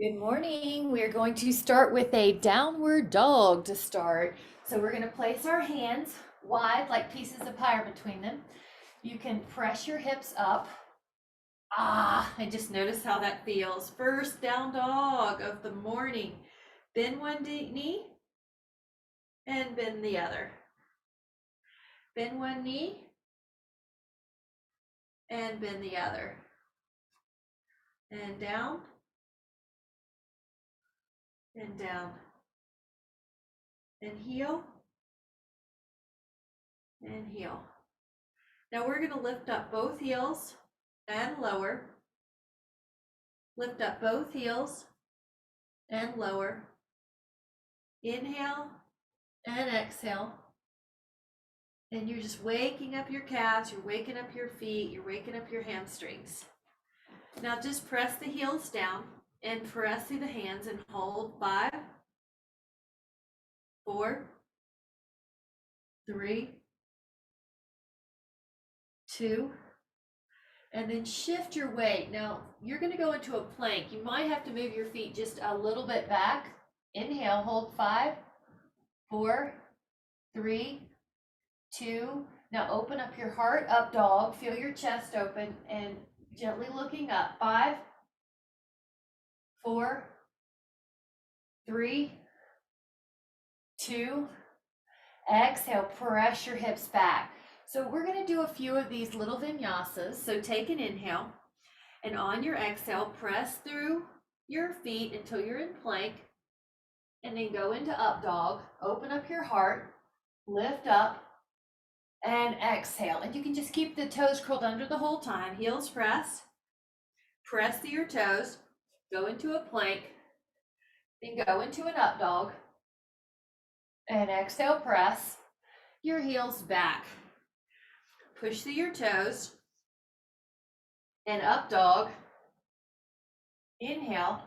Good morning. We are going to start with a downward dog to start. So we're going to place our hands wide like pieces of pie between them. You can press your hips up. And just notice how that feels. First down dog of the morning. Bend one knee and bend the other. Bend one knee and bend the other. And down and down. And heel and heel. Now we're going to lift up both heels and lower. Lift up both heels and lower. Inhale and exhale. And you're just waking up your calves, you're waking up your feet, you're waking up your hamstrings. Now just press the heels down and press through the hands and hold 5, 4, 3, 2, and then shift your weight. Now you're going to go into a plank. You might have to move your feet just a little bit back. Inhale, hold 5, 4, 3, 2. Now open up your heart, up dog. Feel your chest open and gently looking up. 5, 4, 3, 2. Exhale, press your hips back. So we're going to do a few of these little vinyasas. So take an inhale, and on your exhale, press through your feet until you're in plank, and then go into up dog. Open up your heart, lift up, and exhale. And you can just keep the toes curled under the whole time. Heels press through your toes, go into a plank, then go into an up dog, and exhale, press your heels back. Push through your toes, and up dog. Inhale,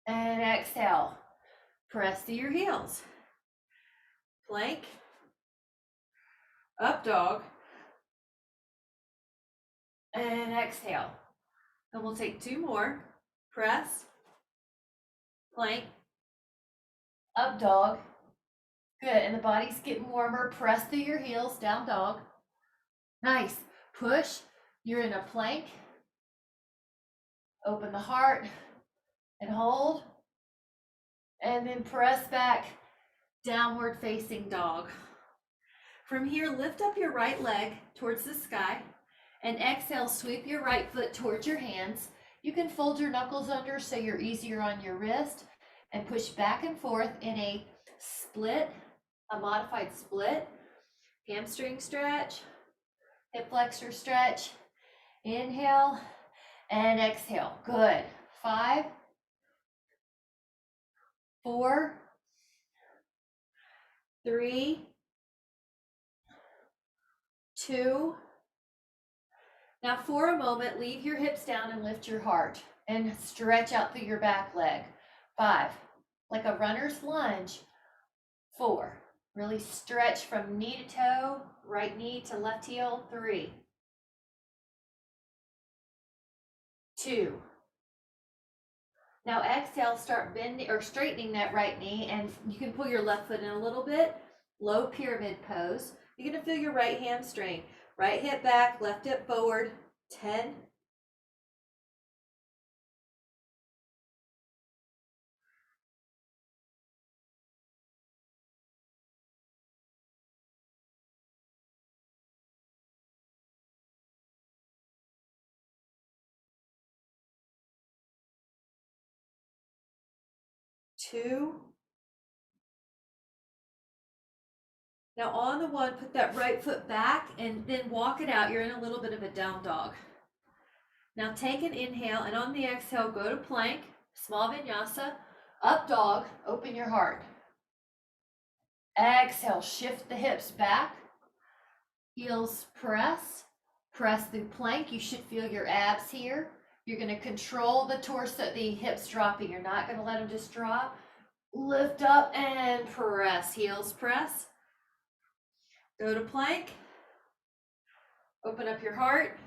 and exhale. Press through your heels. Plank, up dog, and exhale. And we'll take 2 more. Press, plank, up dog. Good, and the body's getting warmer. Press through your heels, down dog. Nice. Push, you're in a plank. Open the heart and hold. And then press back, downward facing dog. From here, lift up your right leg towards the sky and exhale, sweep your right foot towards your hands. You can fold your knuckles under so you're easier on your wrist and push back and forth in a split, a modified split. Hamstring stretch, hip flexor stretch. Inhale and exhale. Good. 5, 4, 3, 2. Now for a moment, leave your hips down and lift your heart and stretch out through your back leg. 5, like a runner's lunge. 4, really stretch from knee to toe, right knee to left heel. 3, 2. Now exhale, start bending or straightening that right knee, and you can pull your left foot in a little bit. Low pyramid pose. You're going to feel your right hamstring. Right hip back, left hip forward. 10. 2. Now on the 1, put that right foot back and then walk it out. You're in a little bit of a down dog. Now take an inhale, and on the exhale, go to plank, small vinyasa, up dog, open your heart. Exhale, shift the hips back, heels press through plank. You should feel your abs here. You're going to control the torso, the hips dropping. You're not going to let them just drop. Lift up and press, heels press. Go to plank, open up your heart,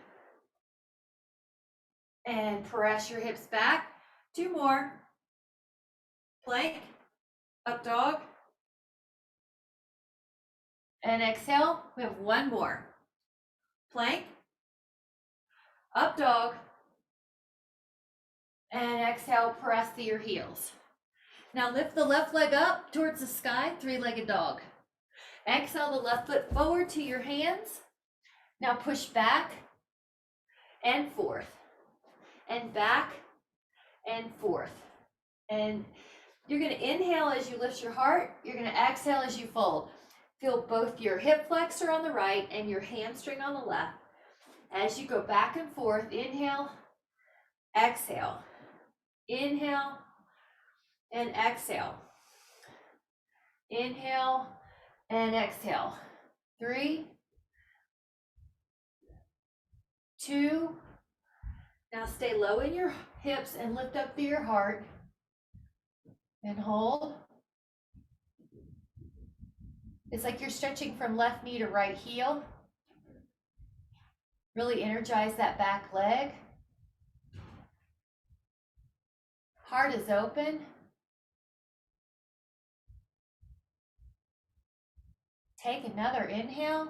and press your hips back. 2 more. Plank, up dog. And exhale, we have 1 more. Plank, up dog. And exhale, press through your heels. Now lift the left leg up towards the sky, 3-legged dog. Exhale the left foot forward to your hands. Now push back and forth, and back and forth. And you're going to inhale as you lift your heart. You're going to exhale as you fold. Feel both your hip flexor on the right and your hamstring on the left. As you go back and forth, inhale, exhale, inhale, and exhale. Inhale and exhale. 3, 2. Now stay low in your hips and lift up through your heart. And hold. It's like you're stretching from left knee to right heel. Really energize that back leg. Heart is open. Take another inhale.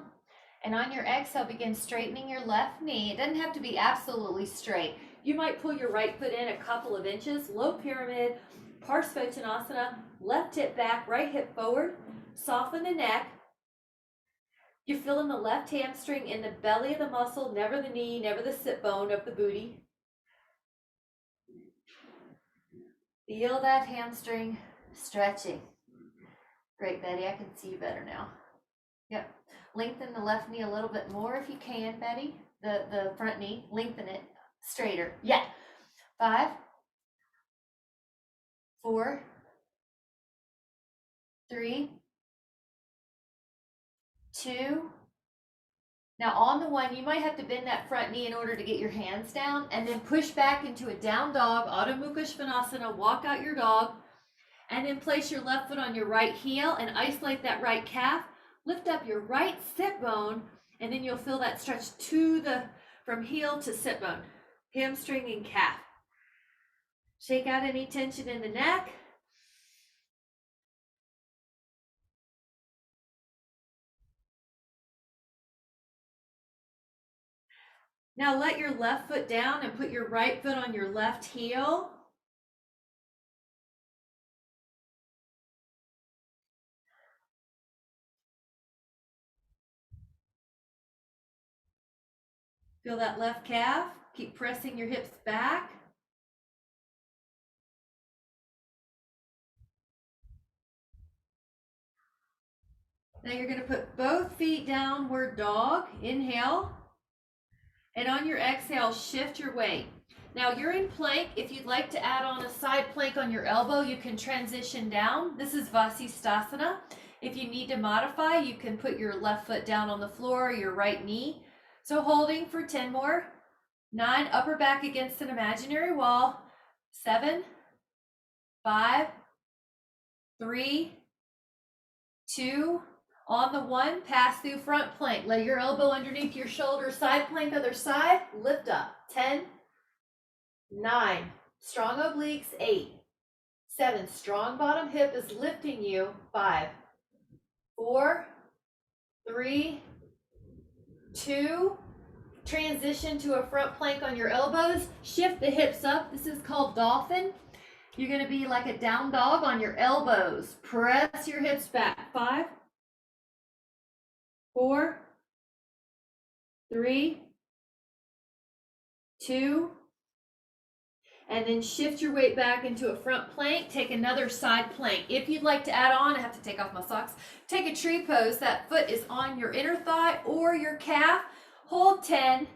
And on your exhale, begin straightening your left knee. It doesn't have to be absolutely straight. You might pull your right foot in a couple of inches. Low pyramid, Parsvottanasana, left hip back, right hip forward. Soften the neck. You're feeling the left hamstring in the belly of the muscle, never the knee, never the sit bone of the booty. Feel that hamstring stretching. Great, Betty. I can see you better now. Yep. Lengthen the left knee a little bit more if you can, Betty. The front knee. Lengthen it straighter. Yeah. 5, 4, 3, 2. Now on the 1, you might have to bend that front knee in order to get your hands down, and then push back into a down dog, Adho Mukha Svanasana, walk out your dog, and then place your left foot on your right heel and isolate that right calf. Lift up your right sit bone, and then you'll feel that stretch from heel to sit bone, hamstring and calf. Shake out any tension in the neck. Now let your left foot down and put your right foot on your left heel. Feel that left calf. Keep pressing your hips back. Now you're going to put both feet downward dog. Inhale. And on your exhale, shift your weight. Now you're in plank. If you'd like to add on a side plank on your elbow, you can transition down. This is Vasisthasana. If you need to modify, you can put your left foot down on the floor or your right knee. So holding for 10 more. 9, upper back against an imaginary wall. 7, 5, 3, 2, on the 1, pass through front plank. Lay your elbow underneath your shoulder, side plank, other side, lift up. 10, 9, strong obliques. 8, 7, strong bottom hip is lifting you. 5, 4, 3, 2, transition to a front plank on your elbows. Shift the hips up. This is called Dolphin. You're going to be like a down dog on your elbows. Press your hips back. 5, 4, 3, 2, and then shift your weight back into a front plank. Take another side plank. If you'd like to add on, I have to take off my socks. Take a tree pose. That foot is on your inner thigh or your calf. Hold 10,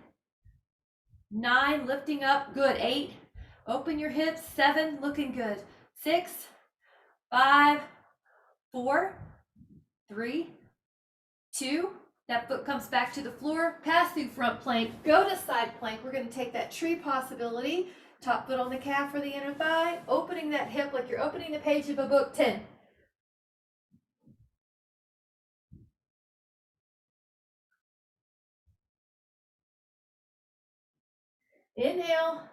9, lifting up, good. 8, open your hips. 7, looking good. 6, 5, 4, 3, 2, that foot comes back to the floor, pass through front plank, go to side plank. We're going to take that tree possibility, top foot on the calf or the inner thigh, opening that hip like you're opening the page of a book. 10. Inhale,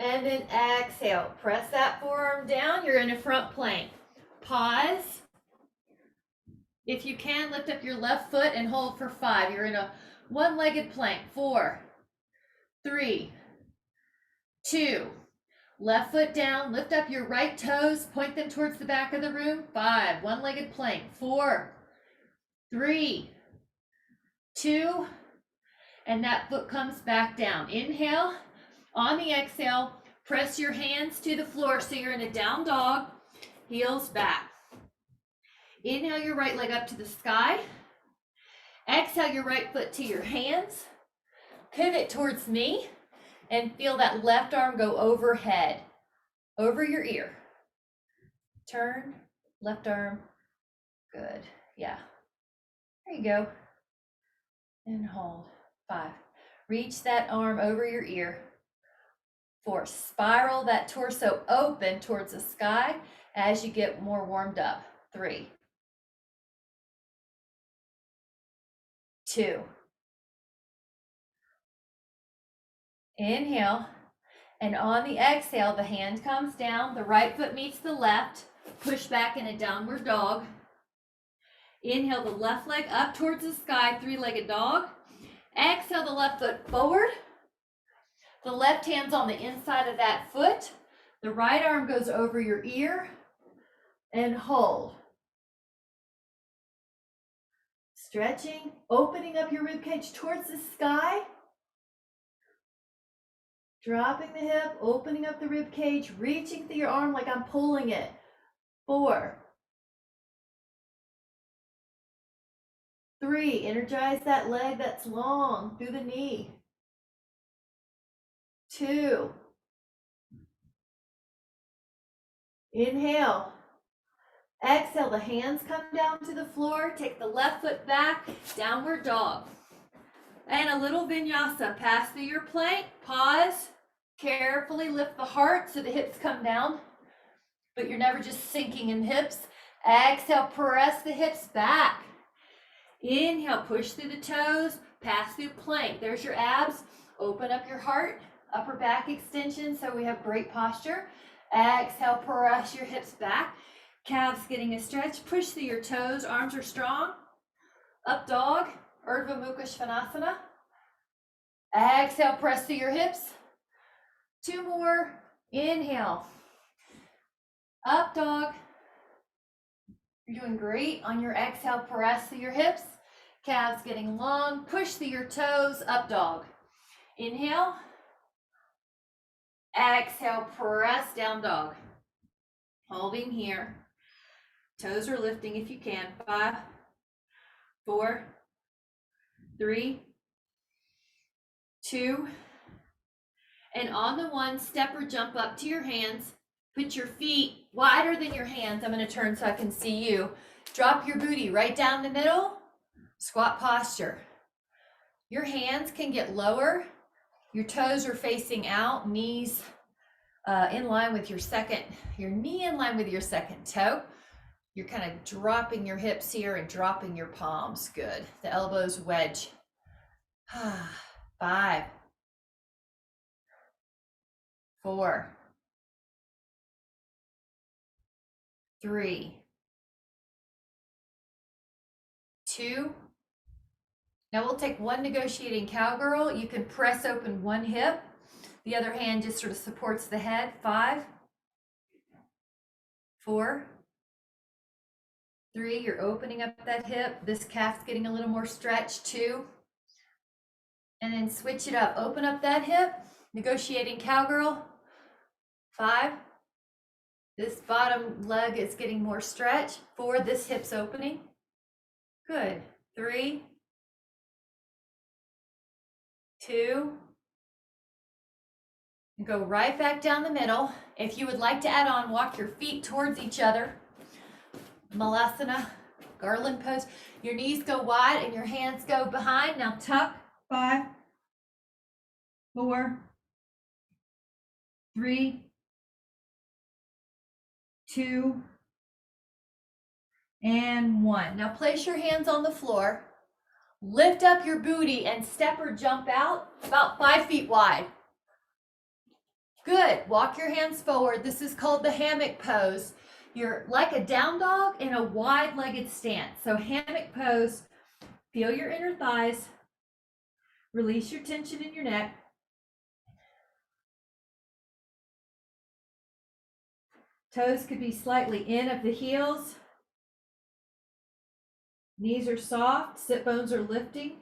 And then exhale, press that forearm down. You're in a front plank. Pause. If you can, lift up your left foot and hold for 5. You're in a one-legged plank. 4, 3, 2. Left foot down, lift up your right toes, point them towards the back of the room. 5, one-legged plank. 4, 3, 2, and that foot comes back down. Inhale. On the exhale, press your hands to the floor so you're in a down dog, heels back. Inhale your right leg up to the sky. Exhale your right foot to your hands. Pivot towards me and feel that left arm go overhead, over your ear. Turn, left arm, good, yeah. There you go. And hold, 5. Reach that arm over your ear. 4, spiral that torso open towards the sky as you get more warmed up. 3, 2. Inhale, and on the exhale, the hand comes down, the right foot meets the left, push back in a downward dog. Inhale the left leg up towards the sky, 3-legged dog. Exhale the left foot forward. The left hand's on the inside of that foot. The right arm goes over your ear and hold. Stretching, opening up your rib cage towards the sky. Dropping the hip, opening up the rib cage, reaching through your arm like I'm pulling it. 4, 3, energize that leg that's long through the knee. 2, inhale. Exhale, the hands come down to the floor. Take the left foot back, downward dog. And a little vinyasa. Pass through your plank, pause. Carefully lift the heart so the hips come down, but you're never just sinking in hips. Exhale, press the hips back. Inhale, push through the toes, pass through plank. There's your abs. Open up your heart. Upper back extension, so we have great posture. Exhale, press your hips back. Calves getting a stretch. Push through your toes. Arms are strong. Up dog, Urdhva Mukha Svanasana. Exhale, press through your hips. 2 more. Inhale. Up dog. You're doing great. On your exhale, press through your hips. Calves getting long. Push through your toes. Up dog. Inhale. Exhale, press down dog. Holding here. Toes are lifting if you can. 5, 4, 3, 2. And on the 1, step or jump up to your hands. Put your feet wider than your hands. I'm going to turn so I can see you. Drop your booty right down the middle. Squat posture. Your hands can get lower. Your toes are facing out, knees in line with your knee in line with your second toe. You're kind of dropping your hips here and dropping your palms. Good. The elbows wedge. 5, 4, 3, 2. Now we'll take 1 negotiating cowgirl. You can press open 1 hip. The other hand just sort of supports the head. 5, 4, 3. You're opening up that hip. This calf's getting a little more stretch. 2. And then switch it up. Open up that hip. Negotiating cowgirl. 5. This bottom leg is getting more stretch. 4. This hip's opening. Good. 3, 2, and go right back down the middle. If you would like to add on, walk your feet towards each other. Malasana, Garland Pose. Your knees go wide and your hands go behind. Now tuck. 5, 4, 3, 2, and 1. Now place your hands on the floor. Lift up your booty and step or jump out about 5 feet wide. Good. Walk your hands forward. This is called the hammock pose. You're like a down dog in a wide-legged stance. So hammock pose, feel your inner thighs, release your tension in your neck. Toes could be slightly in of the heels. Knees are soft, sit bones are lifting.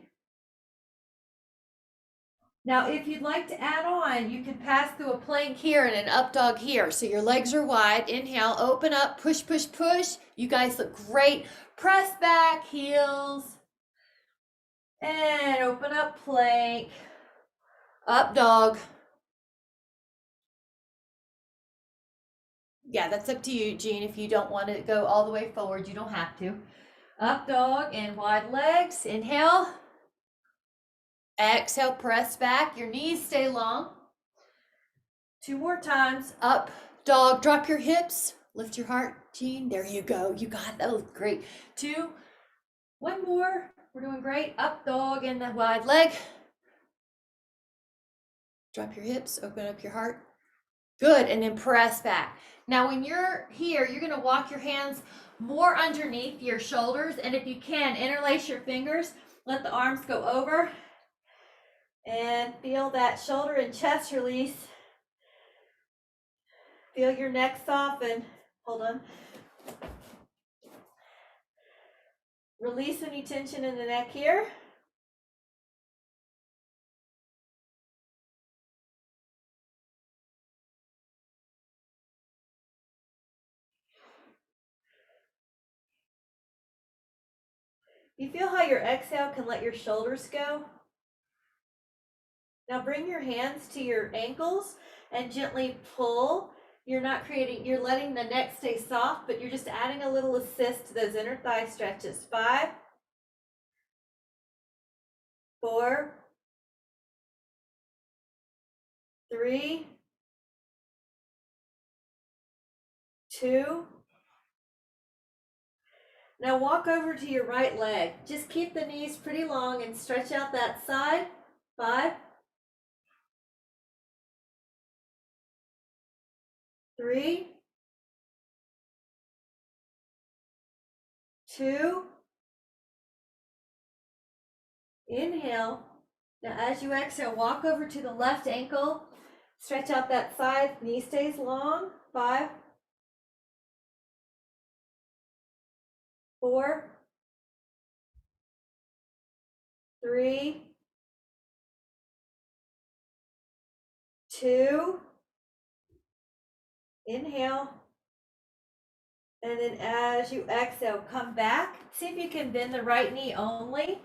Now, if you'd like to add on, you can pass through a plank here and an up dog here. So your legs are wide. Inhale, open up, push, push, push. You guys look great. Press back, heels. And open up, plank. Up dog. Yeah, that's up to you, Jean. If you don't want to go all the way forward, you don't have to. Up dog and wide legs. Inhale. Exhale, press back. Your knees stay long. 2 more times. Up dog, drop your hips. Lift your heart, Jean. There you go. You got it. That was great. 2. 1 more. We're doing great. Up dog and the wide leg. Drop your hips. Open up your heart. Good. And then press back. Now, when you're here, you're going to walk your hands more underneath your shoulders. And if you can, interlace your fingers. Let the arms go over. And feel that shoulder and chest release. Feel your neck soften. Hold on. Release any tension in the neck here. You feel how your exhale can let your shoulders go? Now bring your hands to your ankles and gently pull. You're letting the neck stay soft, but you're just adding a little assist to those inner thigh stretches. 5, 4, 3, 2. Now walk over to your right leg. Just keep the knees pretty long and stretch out that side. 5, 3, 2. Inhale. Now as you exhale, walk over to the left ankle. Stretch out that side. Knee stays long. 5, 4, 3, 2. Inhale. And then as you exhale, come back. See if you can bend the right knee only.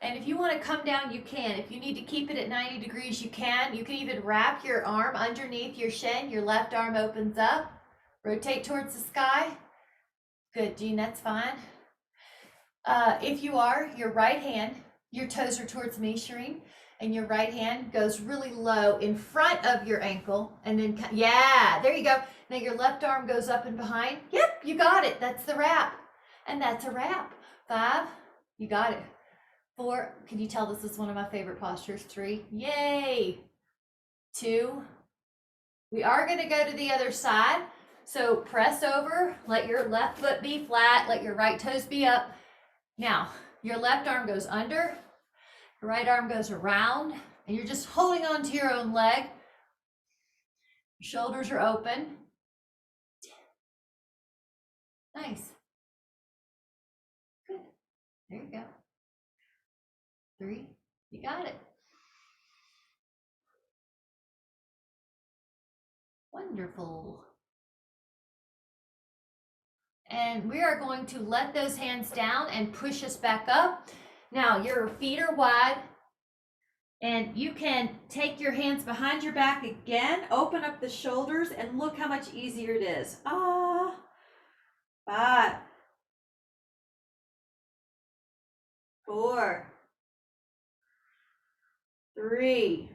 And if you want to come down, you can. If you need to keep it at 90 degrees, you can. You can even wrap your arm underneath your shin. Your left arm opens up. Rotate towards the sky. Good, Jean, that's fine. If you are, your right hand, your toes are towards me, Shireen, and your right hand goes really low in front of your ankle. And then, yeah, there you go. Now your left arm goes up and behind. Yep, you got it. That's the wrap. And that's a wrap. 5, you got it. 4, can you tell this is one of my favorite postures? 3, yay. 2, we are going to go to the other side. So press over, let your left foot be flat, let your right toes be up. Now, your left arm goes under, your right arm goes around, and you're just holding on to your own leg. Your shoulders are open. Nice. Good. There you go. 3, you got it. Wonderful. And we are going to let those hands down and push us back up. Now your feet are wide and you can take your hands behind your back again, open up the shoulders, and look how much easier it is. 5, 4, 3,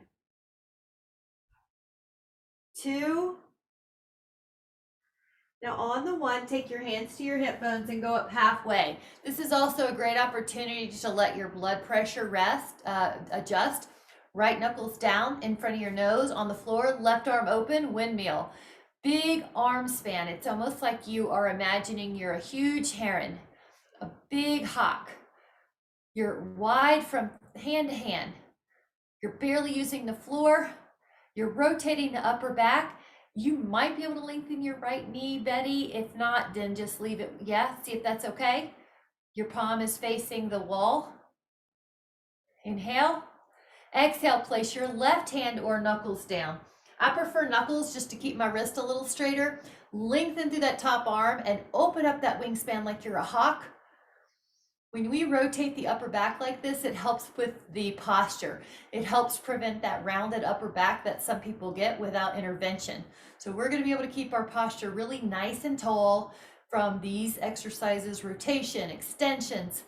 2. Now on the 1, take your hands to your hip bones and go up halfway. This is also a great opportunity to let your blood pressure adjust. Right knuckles down in front of your nose on the floor, left arm open, windmill. Big arm span. It's almost like you are imagining you're a huge heron, a big hawk. You're wide from hand to hand. You're barely using the floor. You're rotating the upper back. You might be able to lengthen your right knee, Betty. If not, then just leave it. Yeah, see if that's okay. Your palm is facing the wall. Inhale. Exhale, place your left hand or knuckles down. I prefer knuckles just to keep my wrist a little straighter. Lengthen through that top arm and open up that wingspan like you're a hawk. When we rotate the upper back like this, it helps with the posture. It helps prevent that rounded upper back that some people get without intervention. So we're going to be able to keep our posture really nice and tall from these exercises, rotation, extensions.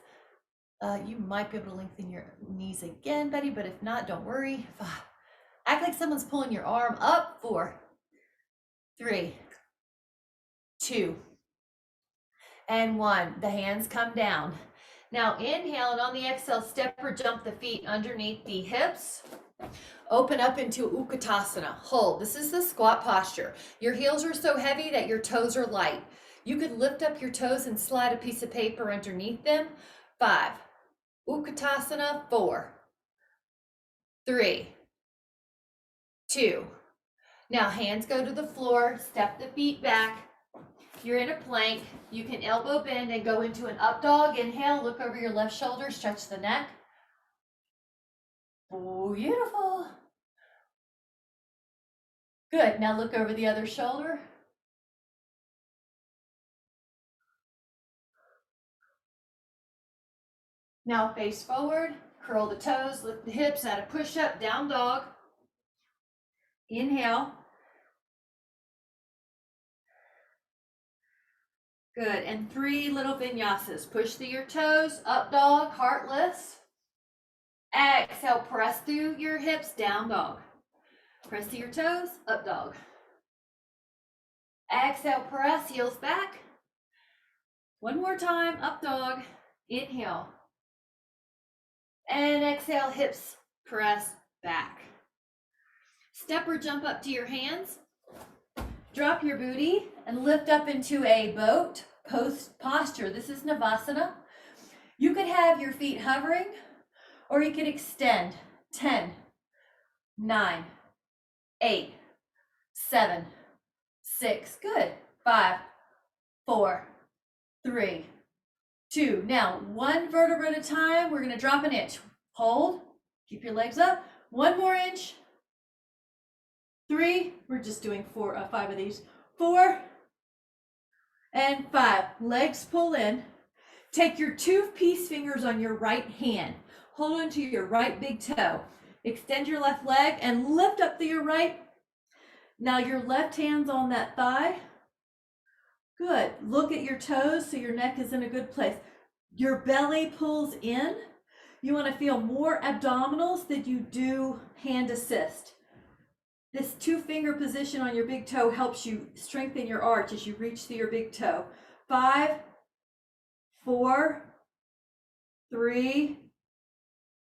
You might be able to lengthen your knees again, Betty, but if not, don't worry. Act like someone's pulling your arm up. 4, 3, 2, and 1. The hands come down. Now inhale, and on the exhale, step or jump the feet underneath the hips. Open up into Ukitasana. Hold. This is the squat posture. Your heels are so heavy that your toes are light. You could lift up your toes and slide a piece of paper underneath them. 5. Ukitasana. 4, 3, 2. Now hands go to the floor. Step the feet back. You're in a plank. You can elbow bend and go into an up dog. Inhale, look over your left shoulder, stretch the neck. Beautiful. Good. Now look over the other shoulder. Now face forward, curl the toes, lift the hips, add a push-up, down dog. Inhale. Good, and 3 little vinyasas. Push through your toes, up dog, heartless. Exhale, press through your hips, down dog. Press through your toes, up dog. Exhale, press, heels back. One more time, up dog. Inhale. And exhale, hips press back. Step or jump up to your hands. Drop your booty and lift up into a boat posture. This is Navasana. You could have your feet hovering, or you could extend. 10, 9, 8, 7, 6. Good. 5, 4, 3, 2. Now, 1 vertebra at a time. We're going to drop an inch. Hold. Keep your legs up. 1 more inch. 3. We're just doing 5 of these. 4 and 5. Legs pull in. Take your 2 peace fingers on your right hand. Hold onto your right big toe. Extend your left leg and lift up to your right. Now your left hand's on that thigh. Good. Look at your toes so your neck is in a good place. Your belly pulls in. You want to feel more abdominals than you do hand assist. This 2-finger position on your big toe helps you strengthen your arch as you reach through your big toe. 5, 4, 3,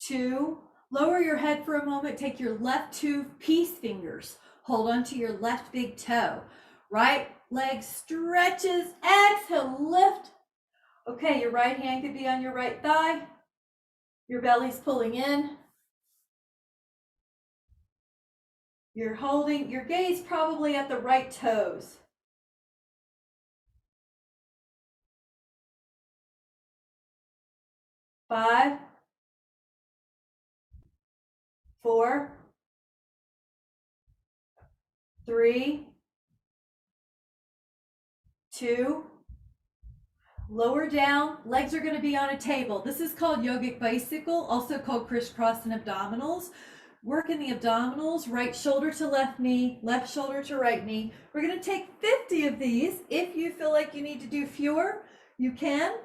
2. Lower your head for a moment. Take your left 2 peace fingers. Hold on to your left big toe. Right leg stretches. Exhale, lift. Okay, your right hand could be on your right thigh. Your belly's pulling in. You're holding your gaze probably at the right toes. 5, 4, 3, 2. Lower down, legs are going to be on a table. This is called Yogic Bicycle, also called crisscross and abdominals. Work in the abdominals, right shoulder to left knee, left shoulder to right knee. We're going to take 50 of these. If you feel like you need to do fewer, you can.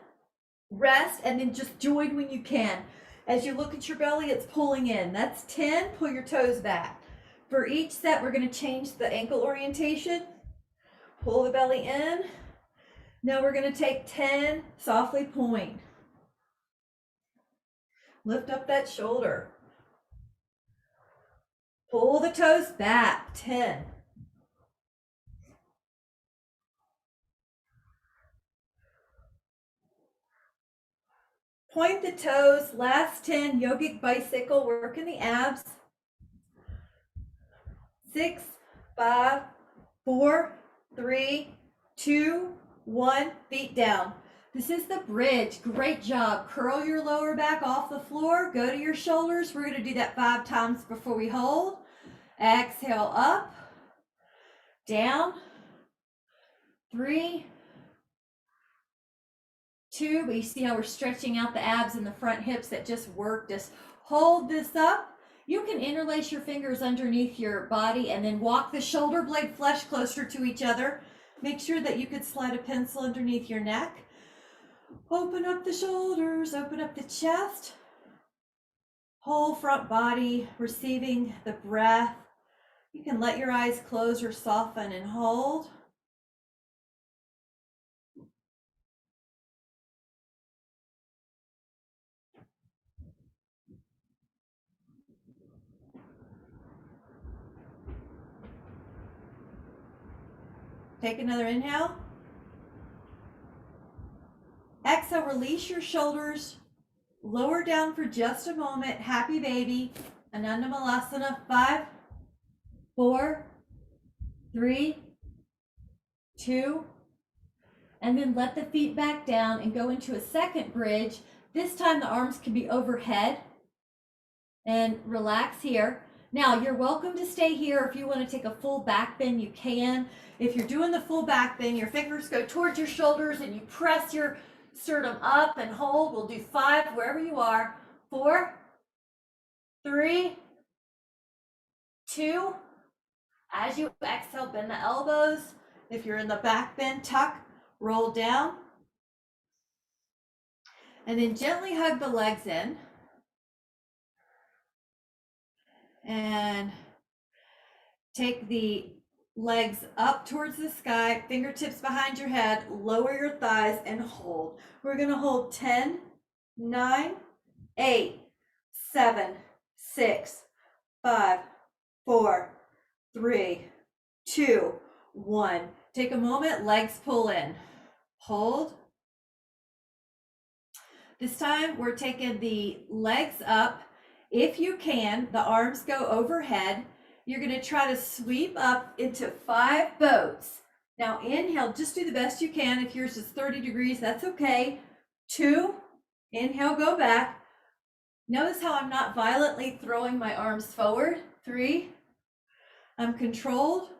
Rest and then just join when you can. As you look at your belly, it's pulling in. That's 10. Pull your toes back. For each set, we're going to change the ankle orientation. Pull the belly in. Now we're going to take 10, softly point. Lift up that shoulder. Pull the toes back, 10. Point the toes, last 10, yogic bicycle, working the abs. 6, 5, 4, 3, 2, 1, feet down. This is the bridge. Great job. Curl your lower back off the floor. Go to your shoulders. We're going to do that 5 times before we hold. Exhale up, down, 3, 2, but you see how we're stretching out the abs and the front hips that just worked. Just hold this up. You can interlace your fingers underneath your body and then walk the shoulder blade flesh closer to each other. Make sure that you could slide a pencil underneath your neck. Open up the shoulders, open up the chest. Whole front body receiving the breath. You can let your eyes close or soften and hold. Take another inhale. Exhale, release your shoulders. Lower down for just a moment. Happy baby. Ananda Malasana. 5, 4, 3, 2. And then let the feet back down and go into a second bridge. This time the arms can be overhead. And relax here. Now you're welcome to stay here. If you want to take a full back bend, you can. If you're doing the full back bend, your fingers go towards your shoulders and you press your sternum up and hold. We'll do 5 wherever you are. 4, 3, 2. As you exhale, bend the elbows. If you're in the back bend, tuck, roll down. And then gently hug the legs in. And take the legs up towards the sky, fingertips behind your head, lower your thighs and hold. We're going to hold 10, 9, 8, 7, 6, 5, 4, 3, 2, 1. Take a moment, legs pull in. Hold. This time we're taking the legs up. If you can, the arms go overhead. You're going to try to sweep up into 5 boats. Now inhale, just do the best you can. If yours is 30 degrees, that's okay. 2, inhale, go back. Notice how I'm not violently throwing my arms forward. 3, I'm controlled.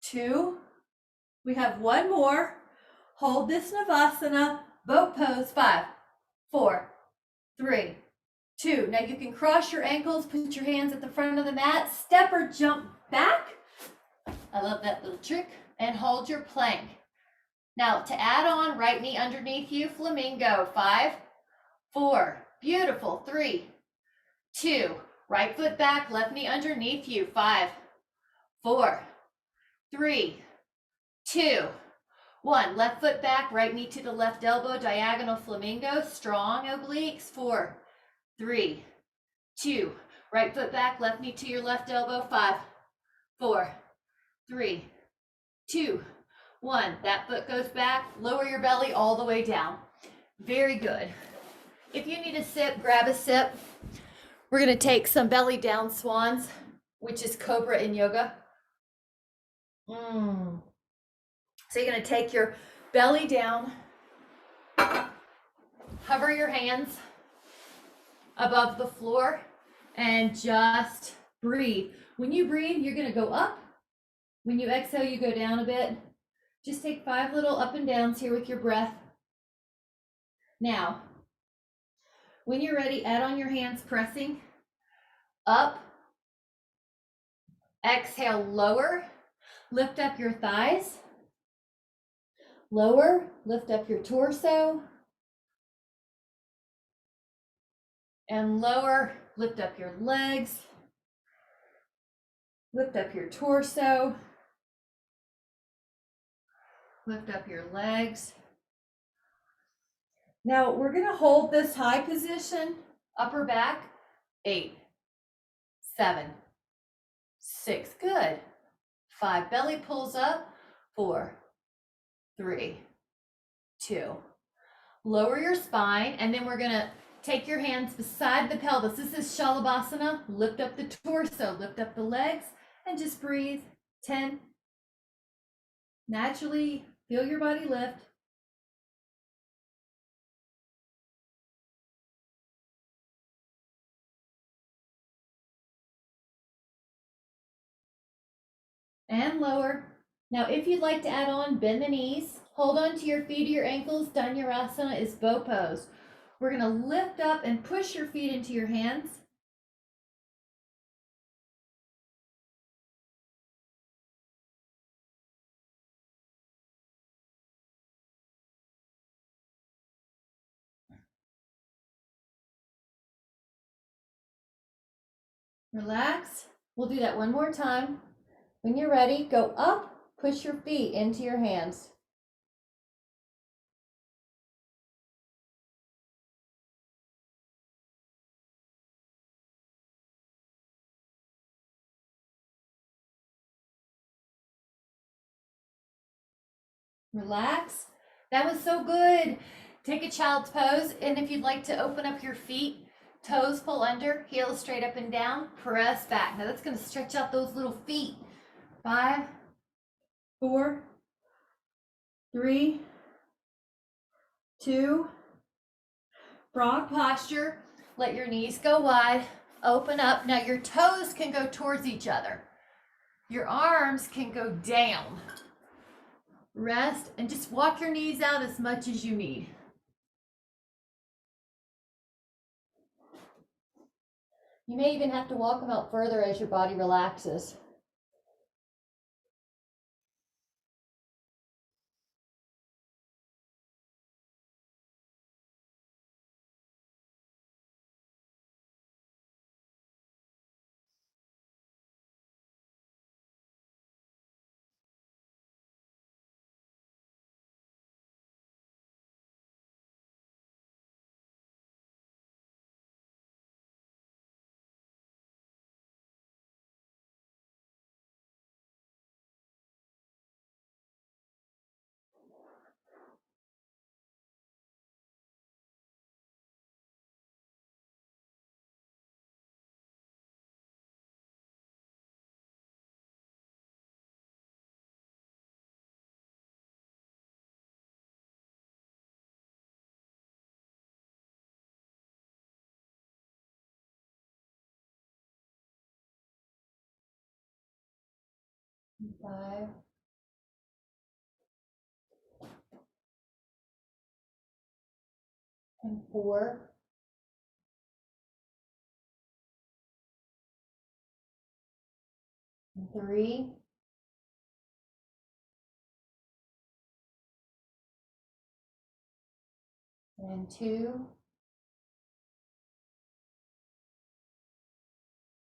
2, we have 1 more. Hold this Navasana, boat pose. 5, 4, 3, 2. Now you can cross your ankles, put your hands at the front of the mat, step or jump back. I love that little trick. And hold your plank. Now to add on, right knee underneath you, flamingo. 5, 4, beautiful. 3, 2, right foot back, left knee underneath you. 5, 4, 3, 2, 1. Left foot back, right knee to the left elbow, diagonal flamingo, strong obliques. 4, 3, 2, right foot back, left knee to your left elbow. 5, 4, 3, 2, 1. That foot goes back, lower your belly all the way down. Very good. If you need a sip, grab a sip. We're going to take some belly down swans, which is Cobra in yoga. So you're going to take your belly down, hover your hands above the floor, and just breathe. When you breathe, you're going to go up. When you exhale, you go down a bit. Just take 5 little up and downs here with your breath. Now, when you're ready, add on your hands, pressing up. Exhale, lower. Lift up your thighs. Lower, lift up your torso. And lower, lift up your legs. Lift up your torso. Lift up your legs. Now we're going to hold this high position, upper back. 8, 7, 6, good. 5, belly pulls up, 4, 3, 2. Lower your spine, and then we're gonna take your hands beside the pelvis. This is Shalabhasana. Lift up the torso, lift up the legs, and just breathe. 10. Naturally feel your body lift. And lower. Now, if you'd like to add on, bend the knees, hold on to your feet or your ankles. Dhanurasana is bow pose. We're gonna lift up and push your feet into your hands. Relax. We'll do that one more time. When you're ready, go up, push your feet into your hands. Relax. That was so good. Take a child's pose, and if you'd like to open up your feet, toes pull under, heels straight up and down, press back. Now that's going to stretch out those little feet. 5, 4, 3, 2. Frog posture. Let your knees go wide. Open up. Now your toes can go towards each other. Your arms can go down. Rest and just walk your knees out as much as you need. You may even have to walk them out further as your body relaxes. And 5. And 4. And 3. And 2.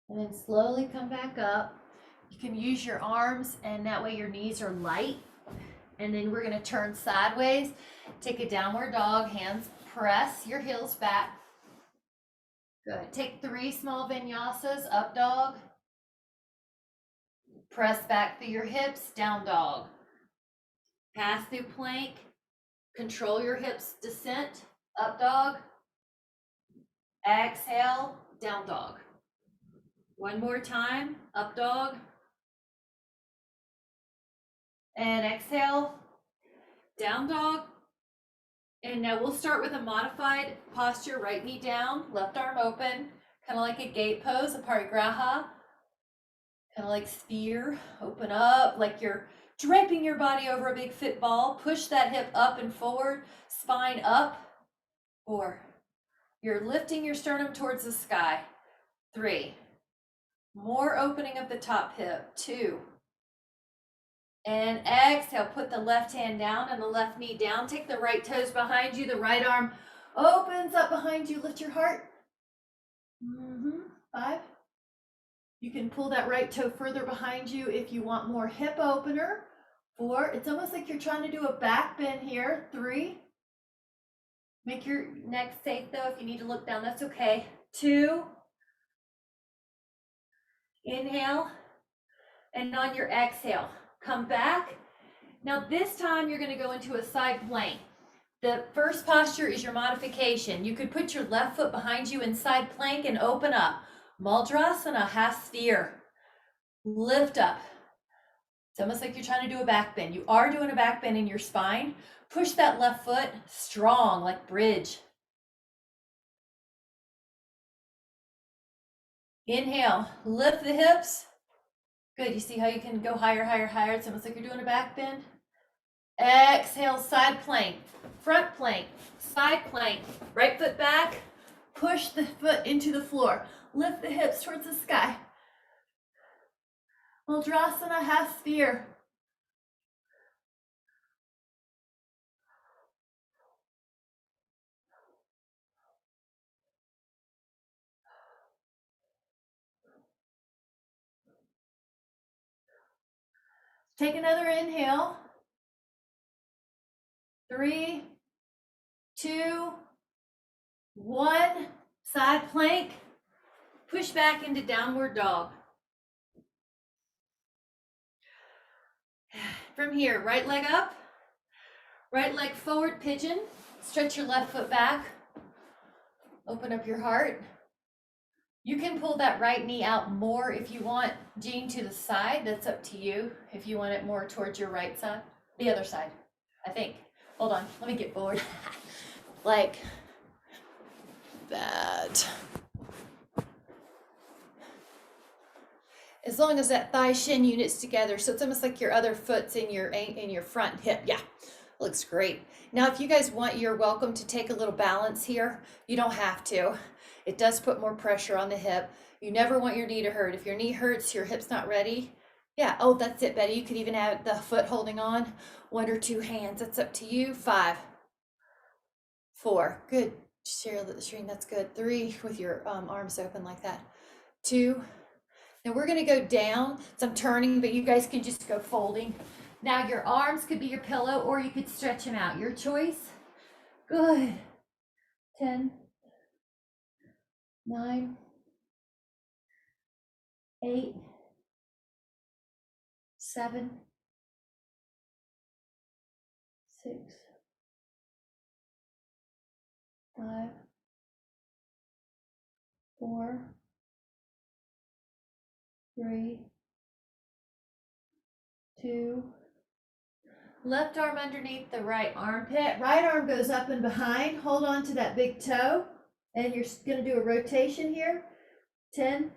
And then slowly come back up. You can use your arms, and that way your knees are light. And then we're going to turn sideways. Take a downward dog. Hands press your heels back. Good. Take 3 small vinyasas. Up dog. Press back through your hips. Down dog. Pass through plank. Control your hips. Descent. Up dog. Exhale. Down dog. One more time. Up dog. And exhale. Down dog. And now we'll start with a modified posture. Right knee down, left arm open, kind of like a gate pose, a parigraha, kind of like sphere. Open up like you're draping your body over a big fit ball. Push that hip up and forward, spine up. 4. You're lifting your sternum towards the sky. 3. More opening of the top hip. 2. And exhale, put the left hand down and the left knee down. Take the right toes behind you. The right arm opens up behind you. Lift your heart. 5. You can pull that right toe further behind you if you want more hip opener. 4. It's almost like you're trying to do a back bend here. 3. Make your neck safe though. If you need to look down, that's okay. 2. Inhale. And on your exhale, come back. Now this time you're going to go into a side plank. The first posture is your modification. You could put your left foot behind you in side plank and open up. Ustrasana, half sphere. Lift up. It's almost like you're trying to do a back bend. You are doing a back bend in your spine. Push that left foot strong, like bridge. Inhale, lift the hips. Good, you see how you can go higher, higher, higher? It's almost like you're doing a back bend. Exhale, side plank, front plank, side plank, right foot back. Push the foot into the floor. Lift the hips towards the sky. Ustrasana, half sphere. Take another inhale. 3, 2, 1. Side plank. Push back into downward dog. From here, right leg up, right leg forward, pigeon. Stretch your left foot back. Open up your heart. You can pull that right knee out more if you want. Jean, to the side, that's up to you. If you want it more towards your right side, the other side, I think. Hold on, let me get forward. Like that. As long as that thigh shin unit's together, so it's almost like your other foot's in your front hip. Yeah, looks great. Now, if you guys want, you're welcome to take a little balance here. You don't have to. It does put more pressure on the hip. You never want your knee to hurt. If your knee hurts, your hip's not ready. Yeah, oh, that's it, Betty. You could even have the foot holding on, 1 or 2 hands. That's up to you. 5, 4, good. Share the screen, that's good. 3, with your arms open like that. 2, now we're gonna go down. So I'm turning, but you guys can just go folding. Now your arms could be your pillow, or you could stretch them out. Your choice. Good. 10, 9, 8, 7, 6, 5, 4, 3, 2. Left arm underneath the right armpit. Right arm goes up and behind. Hold on to that big toe. And you're going to do a rotation here. 10.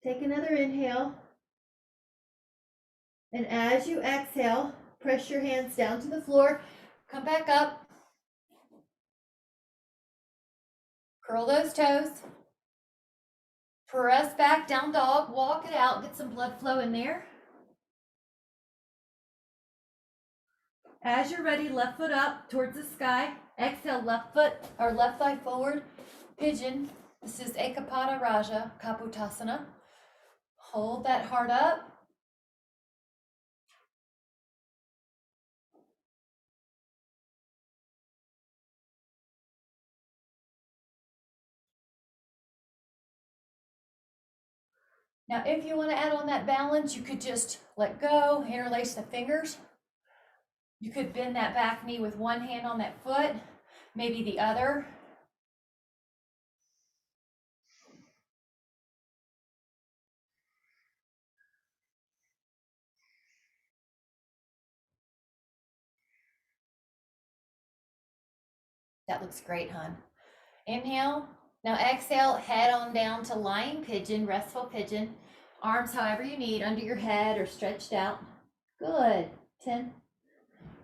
Take another inhale. And as you exhale, press your hands down to the floor. Come back up. Curl those toes. Press back, down dog. Walk it out. Get some blood flow in there. As you're ready, left foot up towards the sky. Exhale, left foot or left thigh forward. Pigeon. This is Ekapada Raja, Kapotasana. Hold that heart up. Now, if you want to add on that balance, you could just let go, interlace the fingers. You could bend that back knee with one hand on that foot, maybe the other. That looks great, hon. Inhale. Now exhale, head on down to lying pigeon, restful pigeon. Arms however you need, under your head or stretched out. Good. 10.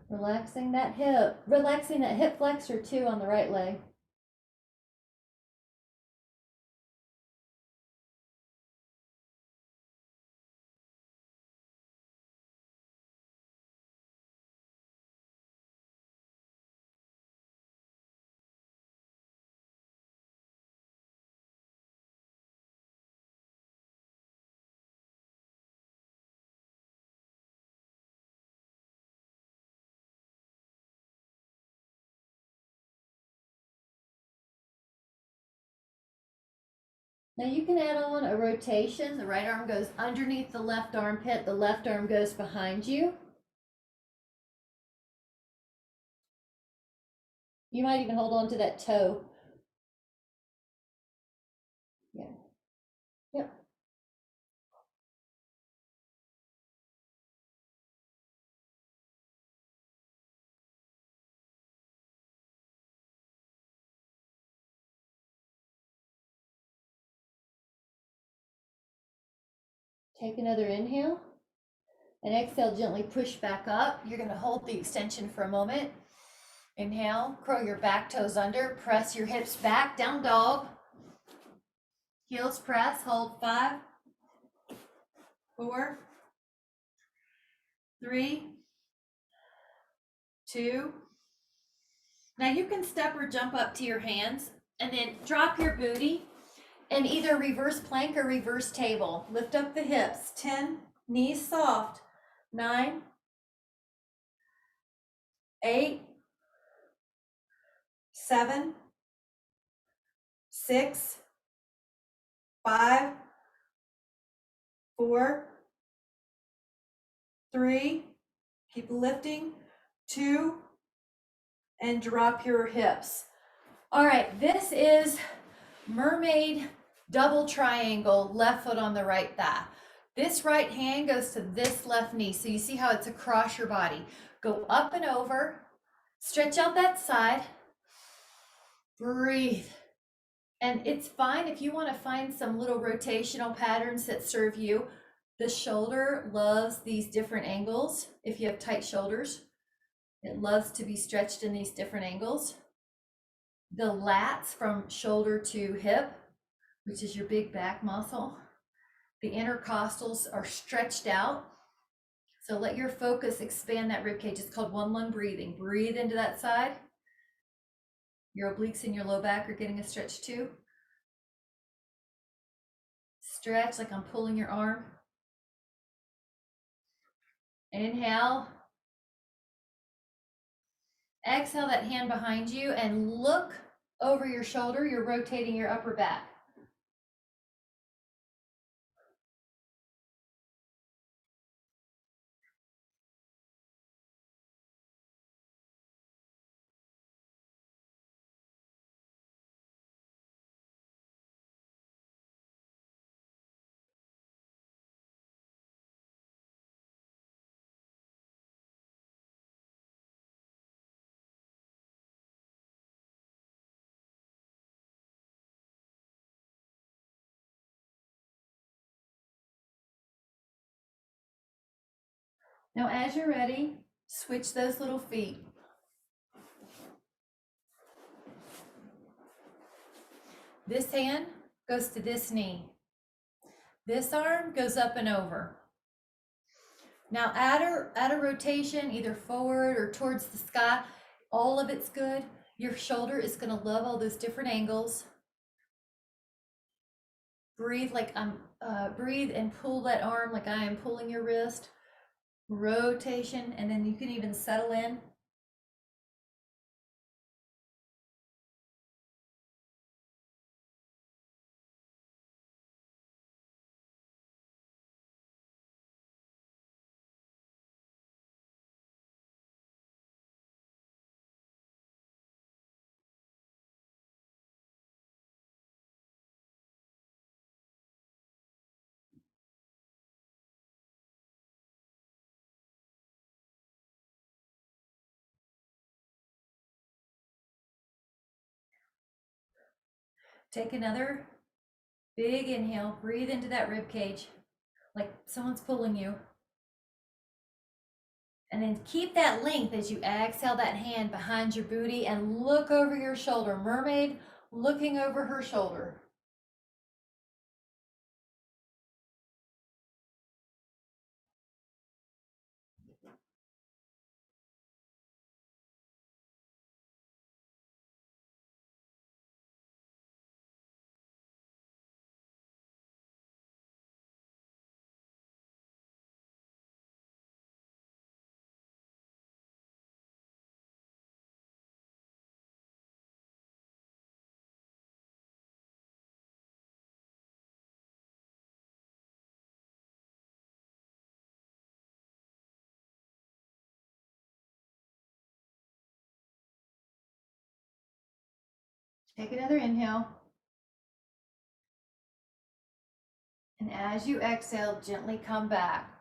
Relaxing that hip flexor too on the right leg. Now you can add on a rotation. The right arm goes underneath the left armpit. The left arm goes behind you. You might even hold on to that toe. Yeah. Yep. Take another inhale. And exhale, gently push back up. You're going to hold the extension for a moment. Inhale, curl your back toes under, press your hips back, down dog. Heels press, hold 5, 4, 3, 2. Now you can step or jump up to your hands and then drop your booty and either reverse plank or reverse table. Lift up the hips, 10, knees soft, 9, 8, 7, 6, 5, 4, 3, keep lifting, 2, and drop your hips. All right, this is mermaid double triangle, left foot on the right thigh. This right hand goes to this left knee. So you see how it's across your body. Go up and over, stretch out that side, breathe. And it's fine if you want to find some little rotational patterns that serve you. The shoulder loves these different angles. If you have tight shoulders, it loves to be stretched in these different angles. The lats from shoulder to hip, which is your big back muscle. The intercostals are stretched out. So let your focus expand that rib cage. It's called one lung breathing. Breathe into that side. Your obliques and your low back are getting a stretch too. Stretch like I'm pulling your arm. Inhale. Exhale that hand behind you and look over your shoulder. You're rotating your upper back. Now, as you're ready, switch those little feet. This hand goes to this knee. This arm goes up and over. Now add a rotation either forward or towards the sky. All of it's good. Your shoulder is going to love all those different angles. Breathe like breathe and pull that arm like I am pulling your wrist. Rotation, and then you can even settle in. Take another big inhale. Breathe into that rib cage like someone's pulling you. And then keep that length as you exhale that hand behind your booty and look over your shoulder. Mermaid looking over her shoulder. Take another inhale. And as you exhale, gently come back.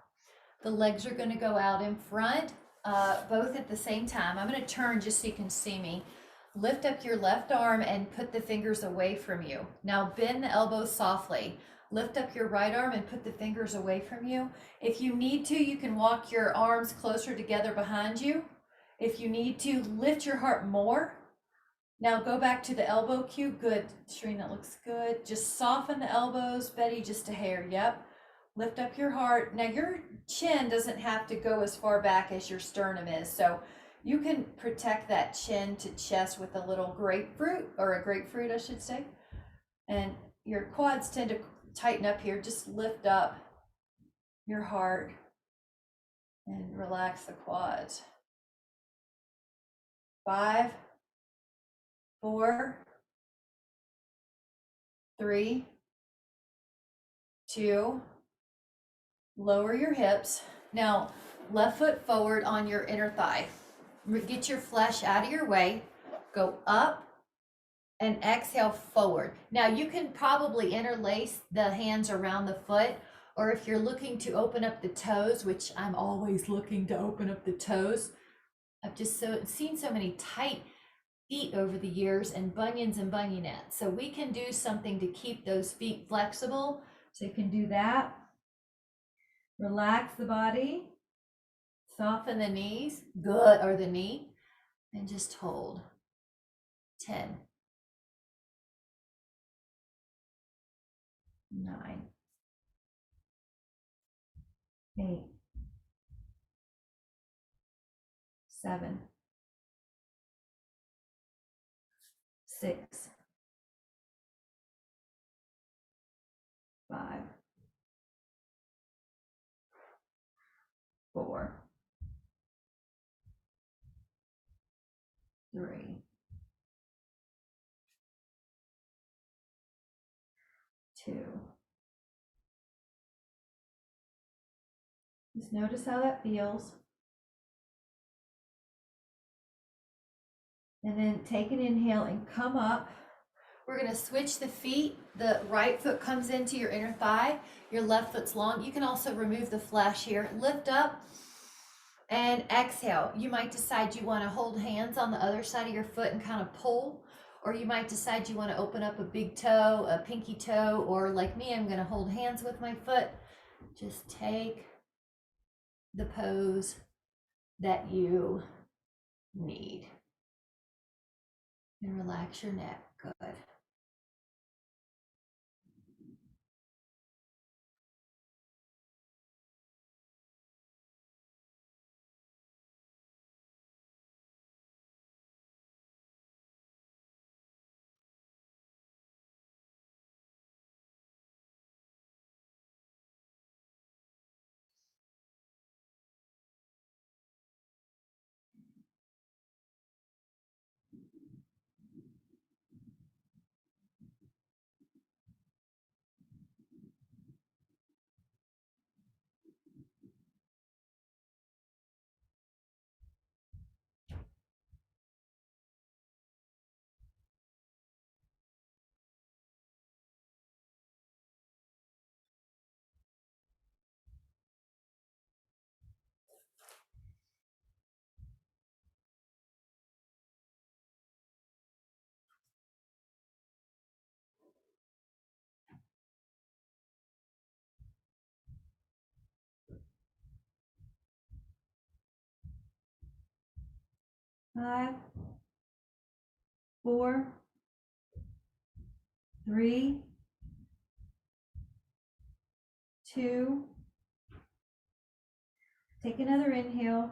The legs are going to go out in front, both at the same time. I'm going to turn just so you can see me. Lift up your left arm and put the fingers away from you. Now bend the elbows softly. Lift up your right arm and put the fingers away from you. If you need to, you can walk your arms closer together behind you. If you need to, lift your heart more. Now go back to the elbow cue. Good, Shereen, that looks good. Just soften the elbows, Betty, just a hair. Yep. Lift up your heart. Now your chin doesn't have to go as far back as your sternum is. So you can protect that chin to chest with a little grapefruit, or a grapefruit, I should say. And your quads tend to tighten up here. Just lift up your heart and relax the quads. 5, 4, 3, 2, lower your hips. Now, left foot forward on your inner thigh. Get your flesh out of your way. Go up and exhale forward. Now, you can probably interlace the hands around the foot, or if you're looking to open up the toes, which I'm always looking to open up the toes. I've just seen so many tight feet over the years, and bunions and bunionettes. So we can do something to keep those feet flexible. So you can do that. Relax the body. Soften the knees, good, or the knee, and just hold. 10, 9, 8, 7, 6, 5, 4, 3, 2. Just notice how that feels. And then take an inhale and come up. We're going to switch the feet. The right foot comes into your inner thigh. Your left foot's long. You can also remove the flesh here. Lift up and exhale. You might decide you want to hold hands on the other side of your foot and kind of pull, or you might decide you want to open up a big toe, a pinky toe, or like me, I'm going to hold hands with my foot. Just take the pose that you need. And relax your neck. Good. Five, 4, 3, 2. Take another inhale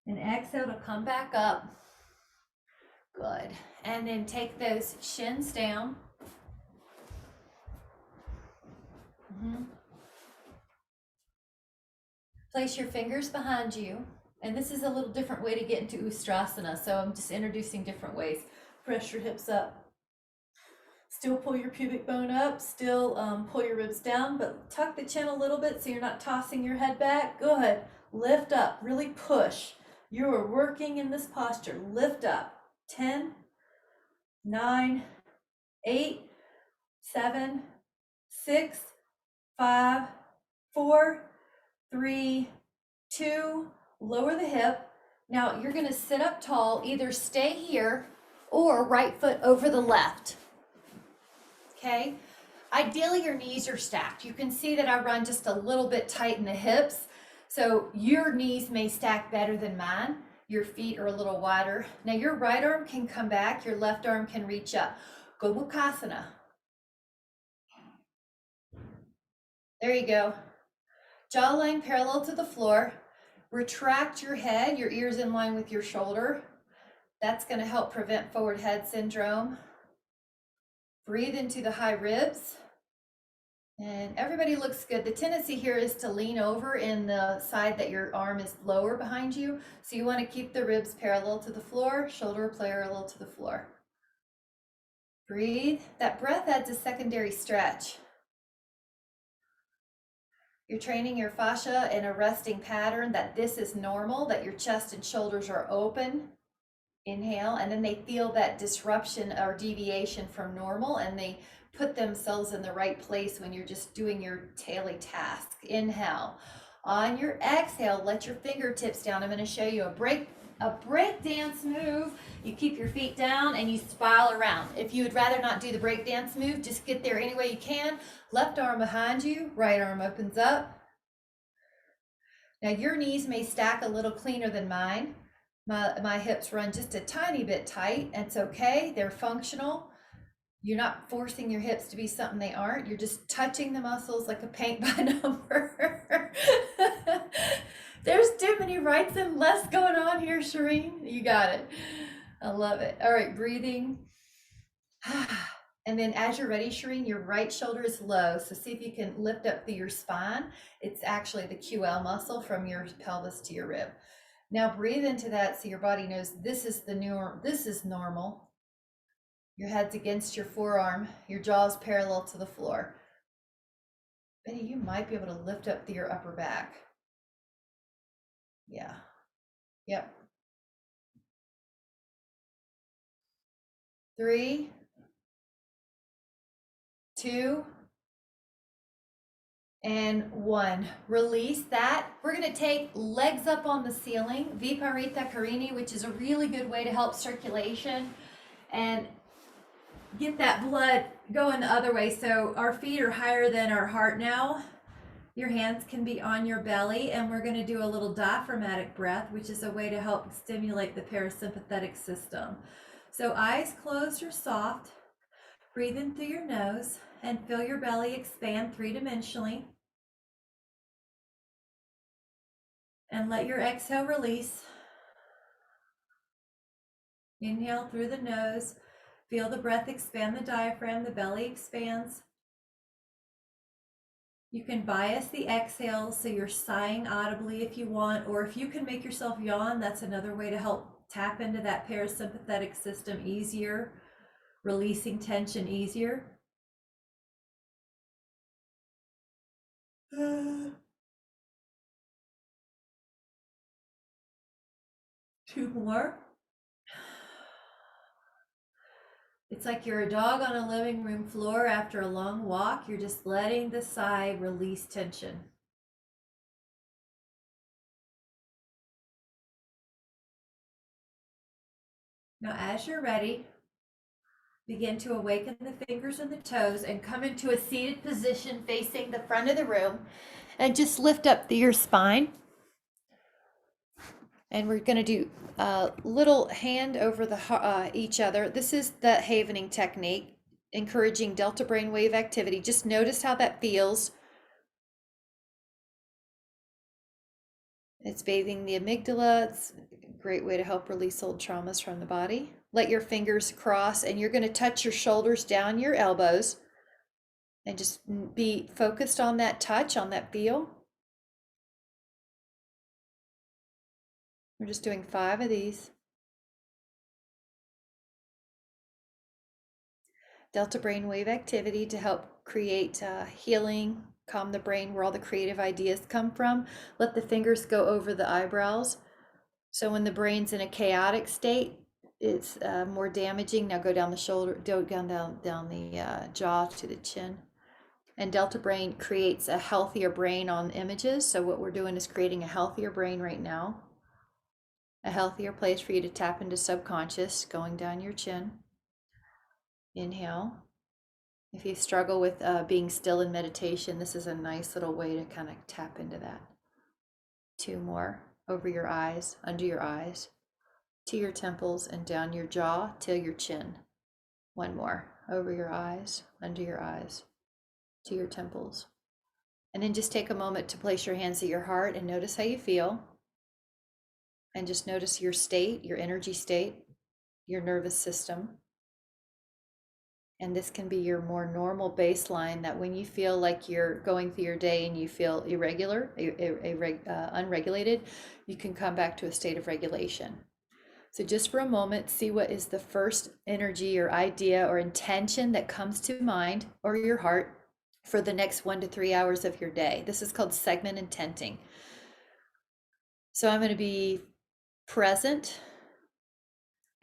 and exhale to come back up. Good. And then take those shins down. Place your fingers behind you. And this is a little different way to get into Ustrasana. So I'm just introducing different ways. Press your hips up. Still pull your pubic bone up. Still pull your ribs down, but tuck the chin a little bit so you're not tossing your head back. Good. Lift up. Really push. You are working in this posture. Lift up. 10, 9, 8, 7, 6, 5, 4, 3, 2, lower the hip. Now you're gonna sit up tall, either stay here or right foot over the left, okay? Ideally your knees are stacked. You can see that I run just a little bit tight in the hips, so your knees may stack better than mine. Your feet are a little wider. Now your right arm can come back, your left arm can reach up. Go Ukitasana. There you go. Jawline parallel to the floor. Retract your head, your ears in line with your shoulder. That's going to help prevent forward head syndrome. Breathe into the high ribs. And everybody looks good. The tendency here is to lean over in the side that your arm is lower behind you. So you want to keep the ribs parallel to the floor, shoulder parallel to the floor. Breathe. That breath adds a secondary stretch. You're training your fascia in a resting pattern, that this is normal, that your chest and shoulders are open. Inhale, and then they feel that disruption or deviation from normal, and they put themselves in the right place when you're just doing your daily task. Inhale. On your exhale, let your fingertips down. I'm going to show you a break dance move. You keep your feet down and you spiral around. If you would rather not do the break dance move, just get there any way you can. Left arm behind you, right arm opens up. Now your knees may stack a little cleaner than mine. My hips run just a tiny bit tight. It's okay, they're functional. You're not forcing your hips to be something they aren't. You're just touching the muscles like a paint by number. There's too many rights and lefts going on here, Shireen. You got it. I love it. All right, breathing. And then as you're ready, Shireen, your right shoulder is low. So see if you can lift up through your spine. It's actually the QL muscle from your pelvis to your rib. Now breathe into that so your body knows this is normal. Your head's against your forearm, your jaw's parallel to the floor. Betty, you might be able to lift up through your upper back. Yeah. Yep. 3, 2, and 1. Release that. We're going to take legs up on the ceiling, Viparita Karini, which is a really good way to help circulation and get that blood going the other way. So our feet are higher than our heart now. Your hands can be on your belly, and we're going to do a little diaphragmatic breath, which is a way to help stimulate the parasympathetic system. So eyes closed or soft. Breathe in through your nose and feel your belly expand three-dimensionally. And let your exhale release. Inhale through the nose. Feel the breath expand the diaphragm, the belly expands. You can bias the exhale so you're sighing audibly if you want, or if you can make yourself yawn, that's another way to help tap into that parasympathetic system easier, releasing tension easier. 2 more. It's like you're a dog on a living room floor after a long walk. You're just letting the sigh release tension. Now, as you're ready, begin to awaken the fingers and the toes and come into a seated position facing the front of the room, and just lift up through your spine. And we're going to do a little hand over the each other. This is the havening technique, encouraging delta brainwave activity. Just notice how that feels. It's bathing the amygdala. It's a great way to help release old traumas from the body. Let your fingers cross, and you're going to touch your shoulders down your elbows and just be focused on that touch, on that feel. We're just doing 5 of these. Delta brainwave activity to help create healing, calm the brain, where all the creative ideas come from. Let the fingers go over the eyebrows. So when the brain's in a chaotic state, it's more damaging. Now go down the shoulder, go down the jaw to the chin. And Delta Brain creates a healthier brain on images. So what we're doing is creating a healthier brain right now, a healthier place for you to tap into subconscious, going down your chin. Inhale. If you struggle with being still in meditation, this is a nice little way to kind of tap into that. 2 more. Over your eyes, under your eyes, to your temples, and down your jaw till your chin. 1 more. Over your eyes, under your eyes, to your temples. And then just take a moment to place your hands at your heart and notice how you feel. And just notice your state, your energy state, your nervous system. And this can be your more normal baseline, that when you feel like you're going through your day and you feel unregulated, you can come back to a state of regulation. So just for a moment, see what is the first energy or idea or intention that comes to mind or your heart for the next 1 to 3 hours of your day. This is called segment intenting. So I'm going to be present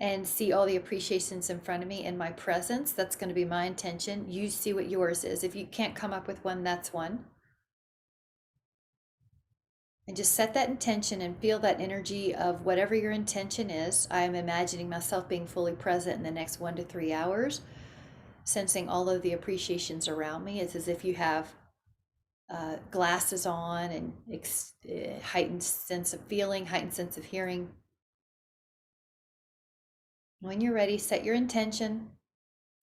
and see all the appreciations in front of me in my presence. That's going to be my intention. You see what yours is. If you can't come up with one, that's one. And just set that intention and feel that energy of whatever your intention is. I am imagining myself being fully present in the next 1 to 3 hours, sensing all of the appreciations around me. It's as if you have glasses on and heightened sense of feeling, heightened sense of hearing. When you're ready, set your intention.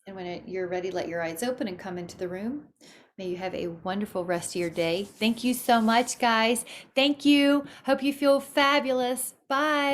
And when you're ready, let your eyes open and come into the room. May you have a wonderful rest of your day. Thank you so much, guys. Thank you. Hope you feel fabulous. Bye.